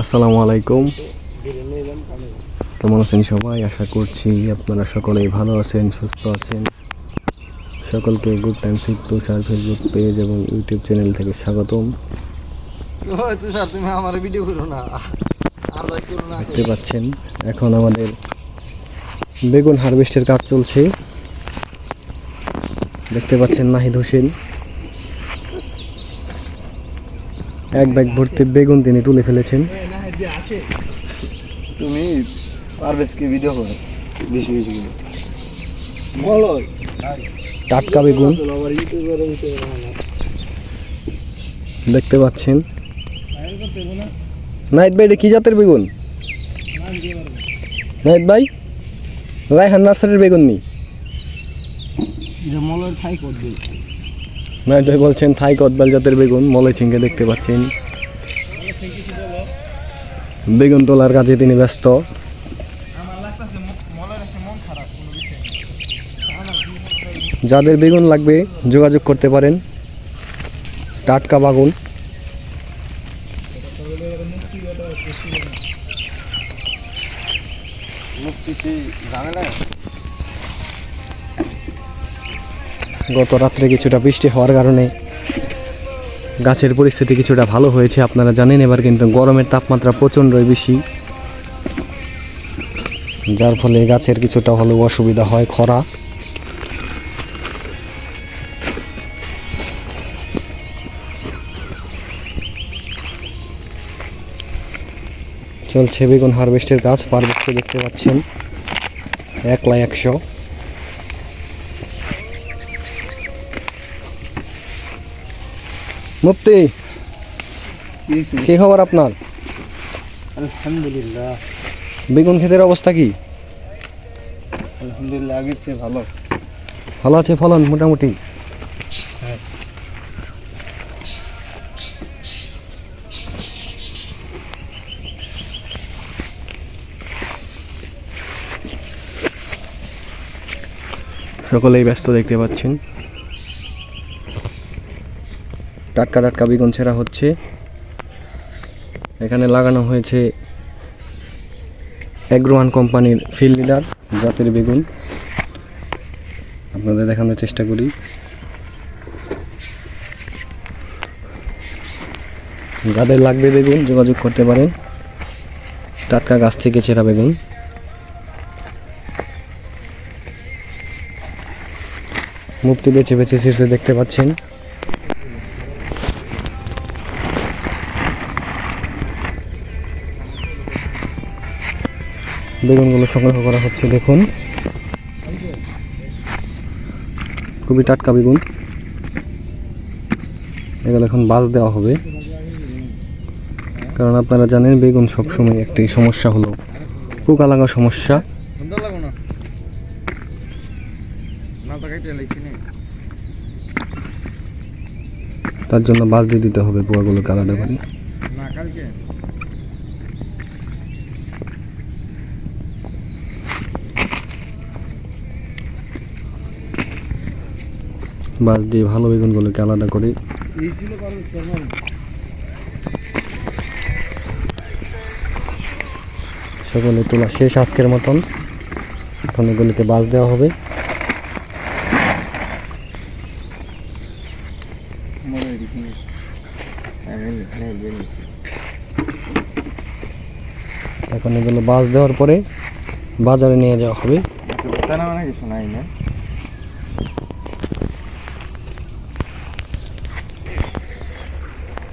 আসসালামু আলাইকুম। কেমন আছেন সবাই? আশা করছি আপনারা সকলেই ভালো আছেন, সুস্থ আছেন। সকলকে গুড টাইম সিক তুষার ফেসবুক পেজ এবং ইউটিউব চ্যানেল থেকে স্বাগতম। দেখতে পাচ্ছেন এখন আমাদের বেগুন হারভেস্টের কাজ চলছে। দেখতে পাচ্ছেন নাহিদ হোসেন এক ব্যাগ ভর্তি বেগুন তিনি তুলে ফেলেছেন। তুমি হারভেস্ট ভিডিও করো বেশি বেশি বলো টাটকা বেগুন দেখতে পাচ্ছেন। নাহিদ ভাই, এটা কি জাতের বেগুন? নাহিদ ভাই, রায়হান নার্সারির বেগুন নি? নাহিদ ভাই বলছেন থাই কদবেল জাতের বেগুন, মলয় ছিঙ্গে। দেখতে পাচ্ছেন বেগুন তোলার কাজে তিনি ব্যস্ত। যাদের বেগুন লাগবে যোগাযোগ করতে পারেন। টাটকা বেগুন। গত রাত্রে কিছুটা বৃষ্টি হওয়ার কারণে গাছের পরিস্থিতি কিছুটা ভালো হয়েছে। আপনারা জানেন এবার কিন্তু গরমের তাপমাত্রা প্রচণ্ডই বেশি, যার ফলে গাছের কিছুটা হলেও অসুবিধা হয়। খরা চলছে বেগুন হারভেস্টের কাজ। পারভেস্টে দেখতে পাচ্ছেন 100 মুফতি, কি খবর আপনার? আলহামদুলিল্লাহ। বেগুন ক্ষেতের অবস্থা কি? আলহামদুলিল্লাহ, আগের চেয়ে ভালো ভালো আছে ফলন মোটামুটি? সকলেই ব্যস্ত দেখতে পাচ্ছেন। টাটকা টাটকা বেগুন ছেঁড়া হচ্ছে। এখানে লাগানো হয়েছে এগ্রোয়ান কোম্পানির ফিল্ড লিডার জাতের বেগুন। আপনাদের দেখানোর চেষ্টা করি। যাদের লাগবে বেগুন যোগাযোগ করতে পারেন। টাটকা গাছ থেকে ছেঁড়া বেগুন। মুফতি বেছে বেছে ছিঁড়তে দেখতে পাচ্ছেন। বেগুনগুলো সংগ্রহ করা হচ্ছে। দেখুন খুবই টাটকা বেগুন। এগুলো এখন বাজ দেওয়া হবে, কারণ আপনারা জানেন বেগুন সবসময় একটি সমস্যা হলো পোকা লাগা সমস্যা। তার জন্য বাজ দিয়ে দিতে হবে পোকাগুলোকে আলাদা করে। বাজ দিয়ে ভালো বেগুনগুলোকে আলাদা করে সকলে তোলা শেষ আজকের মতন। এখন এগুলিকে বাজ দেওয়া হবে। এখন এগুলো বাজ দেওয়ার পরে বাজারে নিয়ে যাওয়া হবে।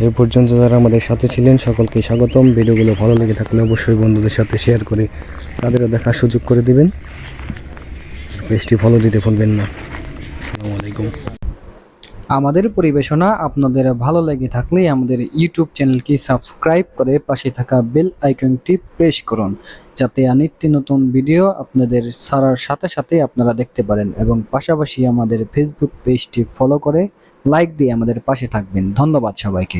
এই পর্যন্ত যারা আমাদের সাথে ছিলেন সকলকে স্বাগতম। ভিডিওগুলো ভালো লেগে থাকলে অবশ্যই বন্ধুদের সাথে শেয়ার করে তাদেরও দেখার সুযোগ করে দিবেন। পেজটি ফলো দিতে ভুলবেন না। আসসালামু আলাইকুম। আমাদের পরিবেশনা আপনাদের ভালো লেগে থাকলে আমাদের ইউটিউব চ্যানেলকে সাবস্ক্রাইব করে পাশে থাকা বেল আইকনটি প্রেস করুন, যাতে নিত্য নতুন ভিডিও আপনাদের ছাড়ার সাথে সাথে আপনারা দেখতে পারেন, এবং পাশাপাশি আমাদের ফেসবুক পেজটি ফলো করে লাইক দিয়ে আমাদের পাশে থাকবেন। ধন্যবাদ সবাইকে।